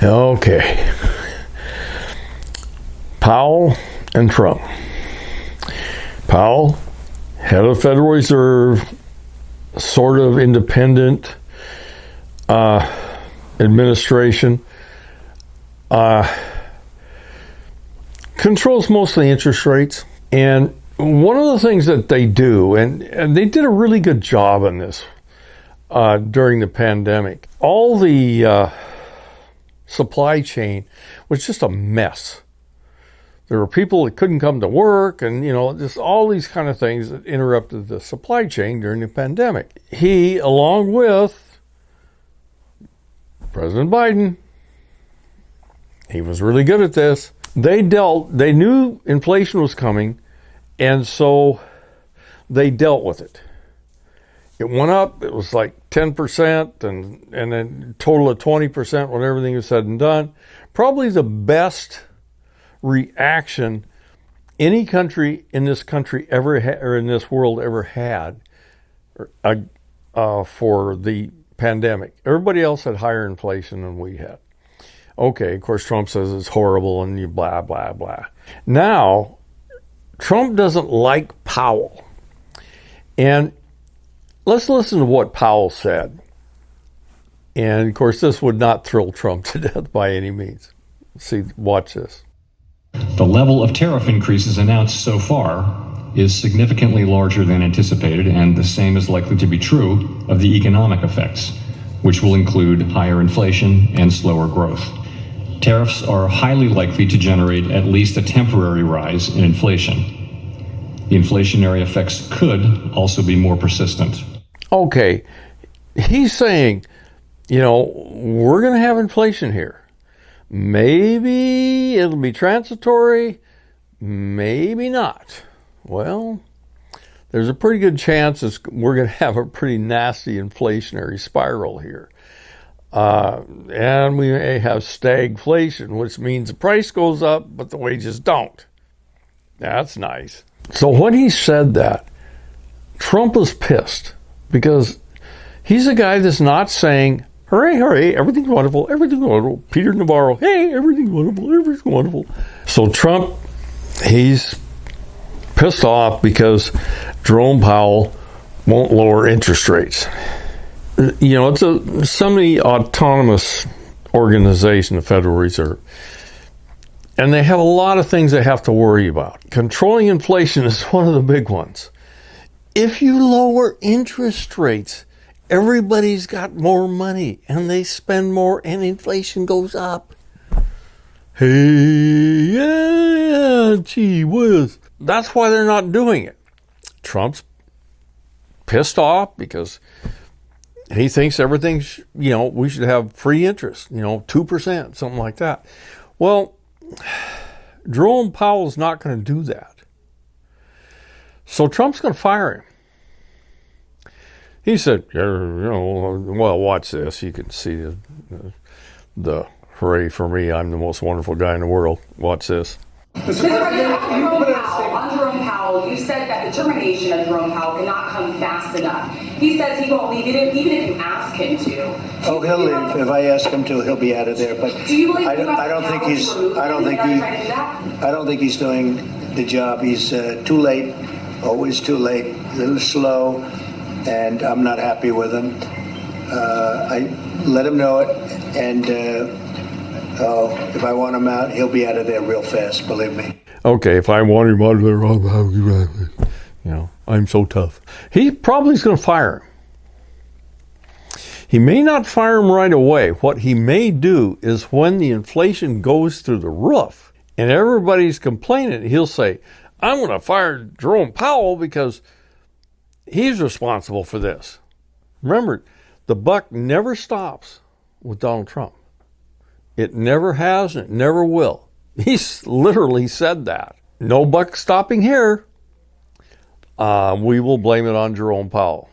Okay. Powell and Trump. Powell, head of the Federal Reserve, sort of independent administration, controls most of the interest rates. And one of the things that they do, and they did a really good job on this during the pandemic, all the supply chain was just a mess. There were people that couldn't come to work, and just all these kind of things that interrupted the supply chain during the pandemic. He, along with President Biden, he was really good at this. They knew inflation was coming, and so they dealt with it. It went up, it was like 10%, and then total of 20% when everything was said and done. Probably the best reaction any country in this country ever or in this world ever had for the pandemic. Everybody else had higher inflation than we had. Okay, of course, Trump says it's horrible and you blah, blah, blah. Now, Trump doesn't like Powell. And let's listen to what Powell said. And, of course, this would not thrill Trump to death by any means. Watch this. The level of tariff increases announced so far is significantly larger than anticipated, and the same is likely to be true of the economic effects, which will include higher inflation and slower growth. Tariffs are highly likely to generate at least a temporary rise in inflation. The inflationary effects could also be more persistent. Okay, he's saying, we're going to have inflation here. Maybe it'll be transitory, maybe not. Well, there's a pretty good chance we're going to have a pretty nasty inflationary spiral here. And we may have stagflation, which means the price goes up, but the wages don't. That's nice. So when he said that, Trump was pissed because he's a guy that's not saying, hooray, hooray, everything's wonderful, everything's wonderful. Peter Navarro, hey, everything's wonderful, everything's wonderful. So Trump, he's pissed off because Jerome Powell won't lower interest rates. It's a semi-autonomous organization, the Federal Reserve. And they have a lot of things they have to worry about. Controlling inflation is one of the big ones. If you lower interest rates, everybody's got more money and they spend more and inflation goes up. Hey, yeah, gee whiz. That's why they're not doing it. Trump's pissed off because he thinks everything's, we should have free interest, 2%, something like that. Well, Jerome Powell's not going to do that. So Trump's going to fire him. He said, well, watch this. You can see the hooray for me. I'm the most wonderful guy in the world. Watch this. Mr. President, on Jerome Powell, you said that the termination of Jerome Powell cannot come fast enough. He says he won't leave even if you ask him to. Oh, he'll leave. If I ask him to, he'll be out of there. But I don't think he's doing the job. He's too late, always too late, a little slow, and I'm not happy with him. I let him know it, and if I want him out, he'll be out of there real fast, believe me. Okay, if I want him out of there, I'm so tough. He probably is going to fire him. He may not fire him right away. What he may do is when the inflation goes through the roof and everybody's complaining, he'll say, I'm going to fire Jerome Powell because he's responsible for this. Remember, the buck never stops with Donald Trump. It never has and it never will. He's literally said that. No buck stopping here. We will blame it on Jerome Powell.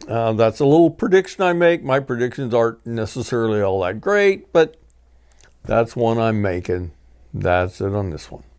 That's a little prediction I make. My predictions aren't necessarily all that great, but that's one I'm making. That's it on this one.